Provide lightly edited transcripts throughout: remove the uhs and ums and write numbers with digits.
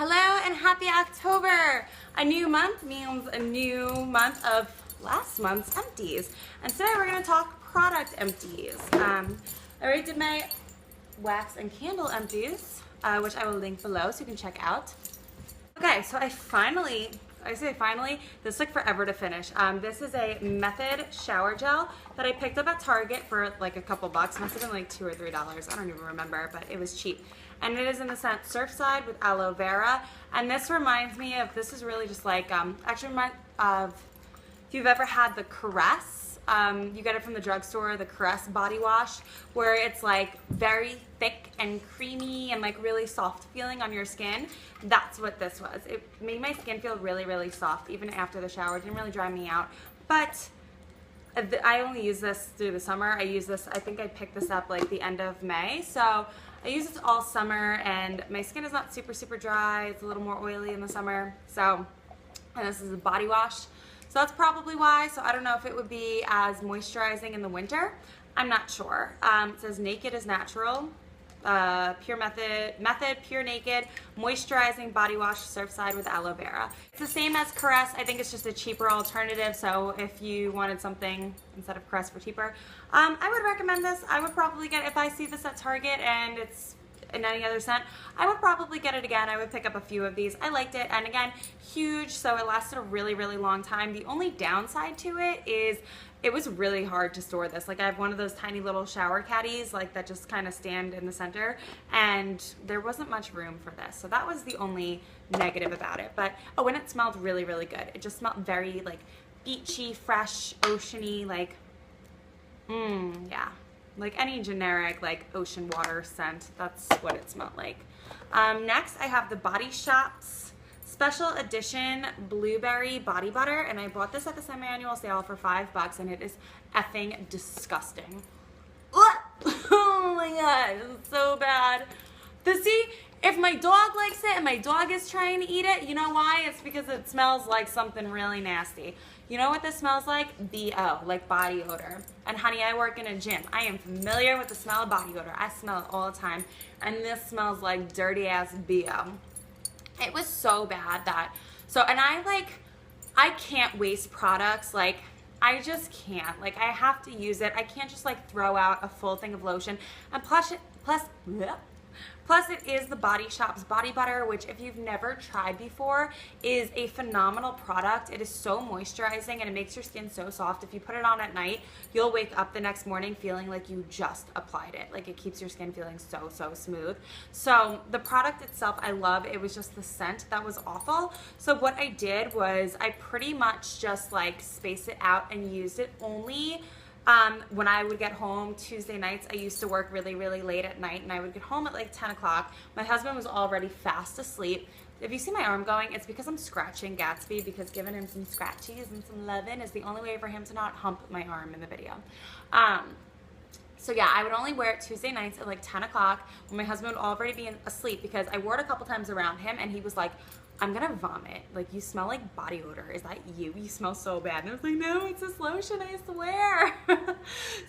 Hello and happy October! A new month means a new month of last month's empties. And today we're going to talk product empties. I already did my wax and candle empties, which I will link below so you can check out. Okay, so I say finally, this took forever to finish. This is a Method shower gel that I picked up at Target for like a couple bucks. Must have been like $2 or $3. I don't even remember, but it was cheap. And it is in the scent Surfside with aloe vera. And this reminds me of, this is really just like, actually reminds of, if you've ever had the Caress, you get it from the drugstore, the Caress body wash, where it's like very thick and creamy and like really soft feeling on your skin. That's what this was. It made my skin feel really, really soft even after the shower. It didn't really dry me out. But I only use this through the summer. I use this, I think I picked this up like the end of May. So I use this all summer and my skin is not super, super dry. It's a little more oily in the summer. So, and this is a body wash. So that's probably why. So I don't know if it would be as moisturizing in the winter. I'm not sure. It says Naked is Natural. Pure Method, Pure Naked, Moisturizing Body Wash, Surfside with aloe vera. It's the same as Caress. I think it's just a cheaper alternative. So if you wanted something instead of Caress for cheaper, I would recommend this. I would probably get, if I see this at Target and it's in any other scent, I would probably get it again. I would pick up a few of these. I liked it, and again, huge, so it lasted a really, really long time. The only downside to it is it was really hard to store this. Like I have one of those tiny little shower caddies like that just kind of stand in the center, and there wasn't much room for this. So that was the only negative about it. But oh, and it smelled really, really good. It just smelled very like beachy, fresh, oceany, like yeah. Like any generic like ocean water scent, that's what it smelled like. Next I have the Body Shop's Special Edition Blueberry Body Butter, and I bought this at the semi-annual sale for $5 and it is effing disgusting. Oh my god, it's so bad. See, if my dog likes it and my dog is trying to eat it, you know why? It's because it smells like something really nasty. You know what this smells like? BO, like body odor. And honey, I work in a gym. I am familiar with the smell of body odor. I smell it all the time. And this smells like dirty ass BO. It was so bad that, and I can't waste products. Like, I just can't. Like, I have to use it. I can't just like throw out a full thing of lotion. And plus it is the Body Shop's body butter, which if you've never tried before is a phenomenal product. It is so moisturizing and it makes your skin so soft. If you put it on at night, you'll wake up the next morning feeling like you just applied it. Like it keeps your skin feeling so, so smooth. So the product itself, I love. It was just the scent that was awful. So what I did was I pretty much just like spaced it out and used it only when I would get home Tuesday nights. I used to work really, really late at night, and I would get home at like 10 o'clock. My husband was already fast asleep. If you see my arm going, it's because I'm scratching Gatsby, because giving him some scratchies and some loving is the only way for him to not hump my arm in the video. So yeah, I would only wear it Tuesday nights at like 10 o'clock when my husband would already be asleep, because I wore it a couple times around him and he was like, I'm gonna vomit. Like, you smell like body odor. Is that you? You smell so bad. And I was like, no, it's this lotion, I swear.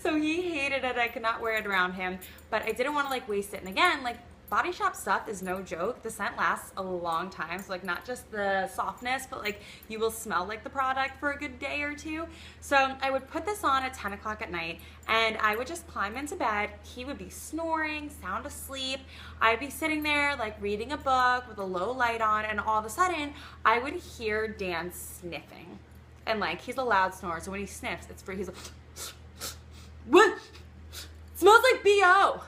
So he hated it. I could not wear it around him, but I didn't want to like waste it. And again, like Body Shop stuff is no joke. The scent lasts a long time. So like not just the softness, but like you will smell like the product for a good day or two. So I would put this on at 10 o'clock at night and I would just climb into bed. He would be snoring, sound asleep. I'd be sitting there like reading a book with a low light on, and all of a sudden I would hear Dan sniffing. And like, he's a loud snorer, so when he sniffs, it's free. He's like, what? It smells like BO.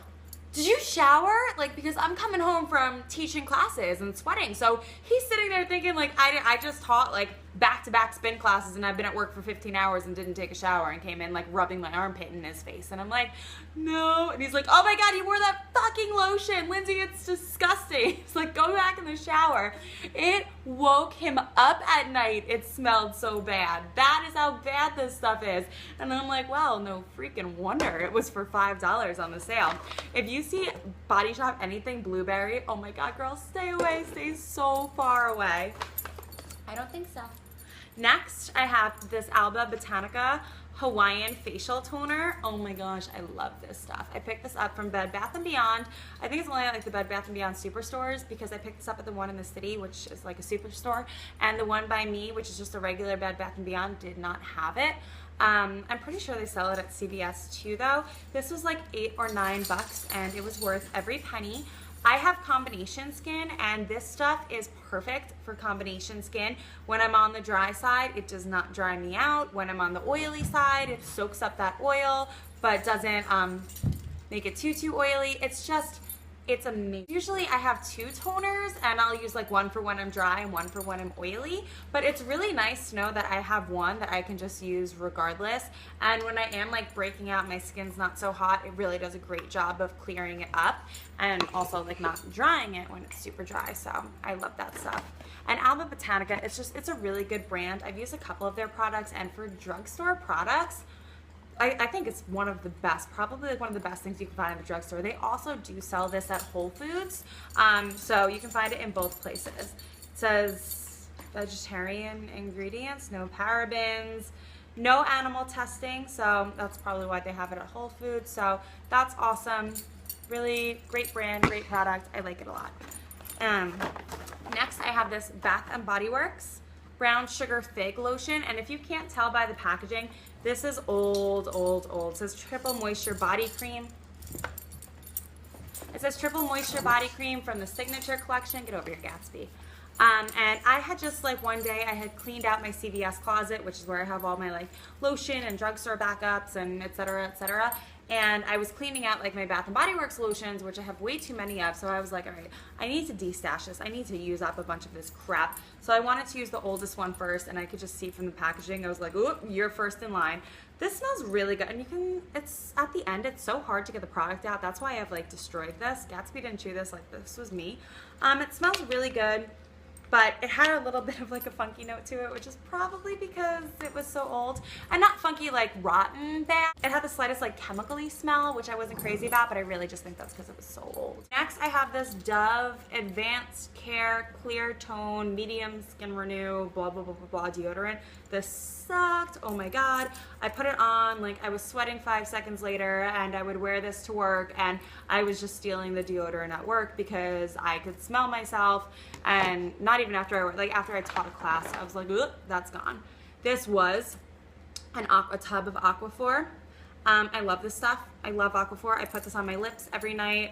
Did you shower? Like, because I'm coming home from teaching classes and sweating. So he's sitting there thinking like, I just taught like back-to-back spin classes and I've been at work for 15 hours and didn't take a shower and came in like rubbing my armpit in his face. And I'm like, no. And he's like, oh my God, you wore that fucking lotion. Lindsay, it's disgusting. He's like, go back in the shower. It woke him up at night. It smelled so bad. That is how bad this stuff is. And I'm like, well, no freaking wonder it was for $5 on the sale. If you see Body Shop anything blueberry, oh my God, girl, stay away. Stay so far away. I don't think so. Next, I have this Alba Botanica Hawaiian facial toner. Oh my gosh, I love this stuff. I picked this up from Bed Bath & Beyond. I think it's only at like the Bed Bath & Beyond superstores because I picked this up at the one in the city, which is like a superstore, and the one by me, which is just a regular Bed Bath & Beyond, did not have it. I'm pretty sure they sell it at CVS too though. This was like $8 or $9 and it was worth every penny. I have combination skin and this stuff is perfect for combination skin. When I'm on the dry side, it does not dry me out. When I'm on the oily side, it soaks up that oil, but doesn't make it too oily. It's amazing. Usually I have 2 toners and I'll use like one for when I'm dry and one for when I'm oily, but it's really nice to know that I have one that I can just use regardless. And when I am like breaking out, my skin's not so hot, it really does a great job of clearing it up and also like not drying it when it's super dry. So I love that stuff. And Alba Botanica, it's a really good brand. I've used a couple of their products, and for drugstore products, I think it's one of the best, probably like one of the best things you can find in the drugstore. They also do sell this at Whole Foods, so you can find it in both places. It says vegetarian ingredients, no parabens, no animal testing, so that's probably why they have it at Whole Foods. So that's awesome. Really great brand, great product. I like it a lot. Next, I have this Bath & Body Works Brown Sugar Fig Lotion, and if you can't tell by the packaging, this is old. It says Triple Moisture Body Cream. It says Triple Moisture Body Cream from the Signature Collection. Get over here, Gatsby. And I had just like one day I had cleaned out my CVS closet, which is where I have all my like lotion and drugstore backups and etc. etc. And I was cleaning out like my Bath & Body Works lotions, which I have way too many of. So I was like, all right, I need to destash this. I need to use up a bunch of this crap. So I wanted to use the oldest one first, and I could just see from the packaging, I was like, ooh, you're first in line. This smells really good, and you can, it's at the end, it's so hard to get the product out. That's why I've like destroyed this. Gatsby didn't chew this, like this was me. It smells really good. But it had a little bit of like a funky note to it, which is probably because it was so old. And not funky like rotten bad. It had the slightest like chemically smell, which I wasn't crazy about, but I really just think that's because it was so old. Next, I have this Dove Advanced Care Clear Tone Medium Skin Renew blah blah blah blah blah deodorant. This sucked. Oh my god. I put it on, like I was sweating 5 seconds later, and I would wear this to work, and I was just stealing the deodorant at work because I could smell myself. And not even after I worked, like after I taught a class, I was like, oop, that's gone. This was a tub of Aquaphor. I love this stuff. I love Aquaphor. I put this on my lips every night.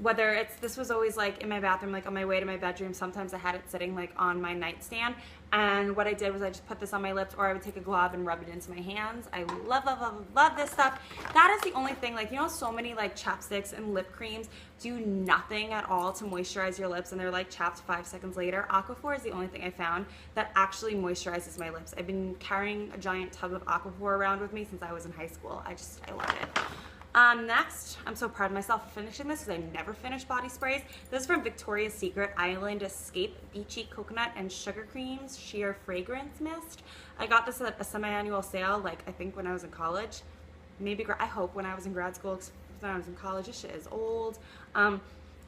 Whether it's, this was always like in my bathroom, like on my way to my bedroom. Sometimes I had it sitting like on my nightstand, and what I did was I just put this on my lips, or I would take a glove and rub it into my hands. I love this stuff. That is the only thing, like, you know, so many like chapsticks and lip creams do nothing at all to moisturize your lips, and they're like chapped 5 seconds later. Aquaphor is the only thing I found that actually moisturizes my lips. I've been carrying a giant tub of Aquaphor around with me since I was in high school. I love it. Next, I'm so proud of myself for finishing this because I never finish body sprays. This is from Victoria's Secret Island Escape Beachy Coconut and Sugar Creams Sheer Fragrance Mist. I got this at a semi-annual sale, like I think when I was in college. Maybe, I hope when I was in grad school, because when I was in college, this shit is old.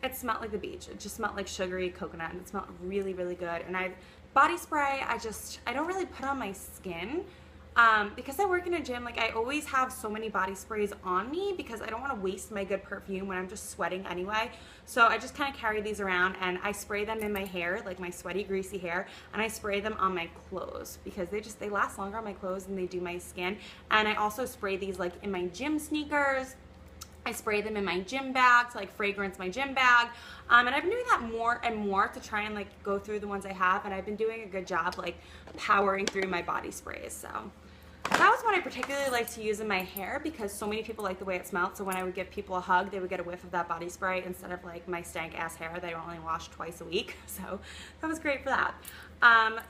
It smelled like the beach. It just smelled like sugary coconut, and it smelled really, really good. And body spray, I don't really put on my skin. Because I work in a gym, like I always have so many body sprays on me because I don't want to waste my good perfume when I'm just sweating anyway. So I just kind of carry these around, and I spray them in my hair, like my sweaty, greasy hair, and I spray them on my clothes because they last longer on my clothes than they do my skin. And I also spray these like in my gym sneakers. I spray them in my gym bag to like fragrance my gym bag. And I've been doing that more and more to try and like go through the ones I have, and I've been doing a good job like powering through my body sprays. So that was one I particularly like to use in my hair because so many people like the way it smelled. So when I would give people a hug, they would get a whiff of that body spray instead of like my stank ass hair that I only wash twice a week. So that was great for that.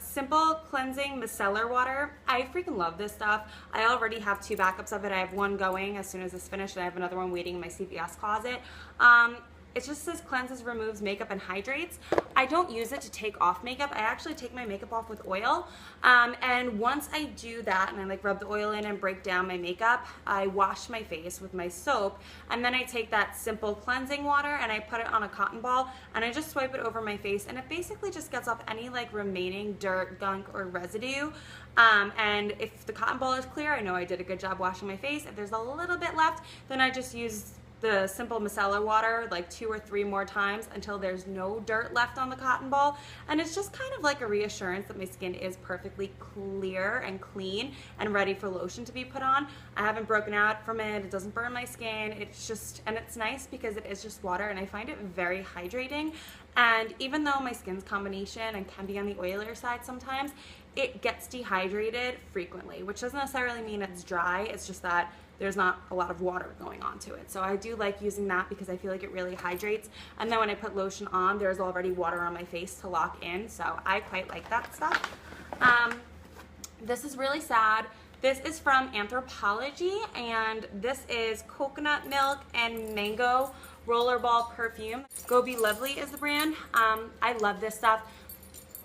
Simple Cleansing Micellar Water. I freaking love this stuff. I already have 2 backups of it. I have one going as soon as it's finished, and I have another one waiting in my CVS closet. it just says cleanses, removes makeup, and hydrates. I don't use it to take off makeup. I actually take my makeup off with oil. And once I do that and I like rub the oil in and break down my makeup, I wash my face with my soap, and then I take that simple cleansing water and I put it on a cotton ball and I just swipe it over my face, and it basically just gets off any like remaining dirt, gunk, or residue. And if the cotton ball is clear, I know I did a good job washing my face. If there's a little bit left, then I just use the simple micellar water like 2 or 3 more times until there's no dirt left on the cotton ball. And it's just kind of like a reassurance that my skin is perfectly clear and clean and ready for lotion to be put on. I haven't broken out from it. It doesn't burn my skin. It's just, and it's nice because it is just water, and I find it very hydrating. And even though my skin's combination and can be on the oilier side sometimes, it gets dehydrated frequently, which doesn't necessarily mean it's dry. It's just that there's not a lot of water going on to it. So I do like using that because I feel like it really hydrates. And then when I put lotion on, there's already water on my face to lock in. So I quite like that stuff. This is really sad. This is from Anthropology, and this is coconut milk and mango rollerball perfume. Go Be Lovely is the brand. I love this stuff.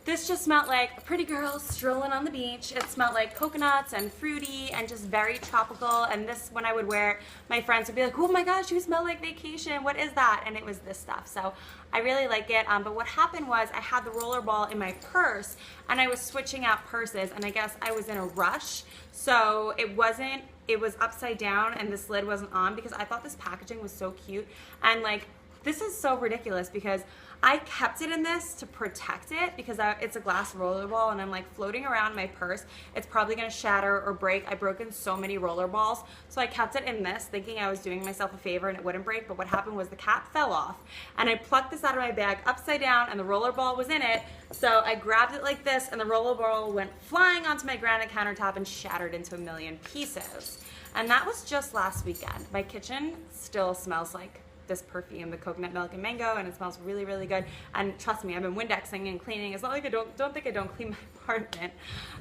This just smelled like a pretty girl strolling on the beach. It smelled like coconuts and fruity and just very tropical. And this, when I would wear it, my friends would be like, oh my gosh, you smell like vacation. What is that? And it was this stuff. So I really like it. But what happened was I had the rollerball in my purse and I was switching out purses, and I guess I was in a rush. So it was upside down and this lid wasn't on because I thought this packaging was so cute. And like, this is so ridiculous because I kept it in this to protect it because it's a glass rollerball and I'm like floating around my purse. It's probably gonna shatter or break. I've broken so many rollerballs. So I kept it in this thinking I was doing myself a favor and it wouldn't break, but what happened was the cap fell off and I plucked this out of my bag upside down and the rollerball was in it. So I grabbed it like this and the rollerball went flying onto my granite countertop and shattered into a million pieces. And that was just last weekend. My kitchen still smells like this perfume, the coconut milk and mango, and it smells really, really good. And trust me, I've been Windexing and cleaning. It's not like I don't think I don't clean my apartment.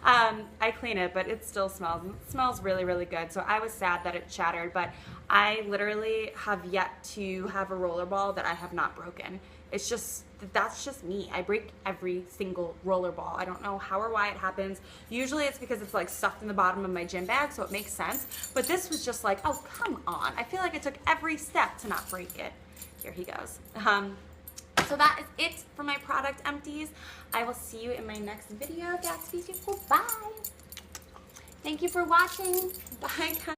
I clean it, but it still smells really, really good. So I was sad that it shattered, but I literally have yet to have a rollerball that I have not broken. It's just, that's just me. I break every single rollerball. I don't know how or why it happens. Usually it's because it's like stuffed in the bottom of my gym bag, so it makes sense. But this was just like, oh, come on. I feel like I took every step to not break it. Here he goes. So that is it for my product empties. I will see you in my next video. Gatsby, bye. Thank you for watching. Bye, guys.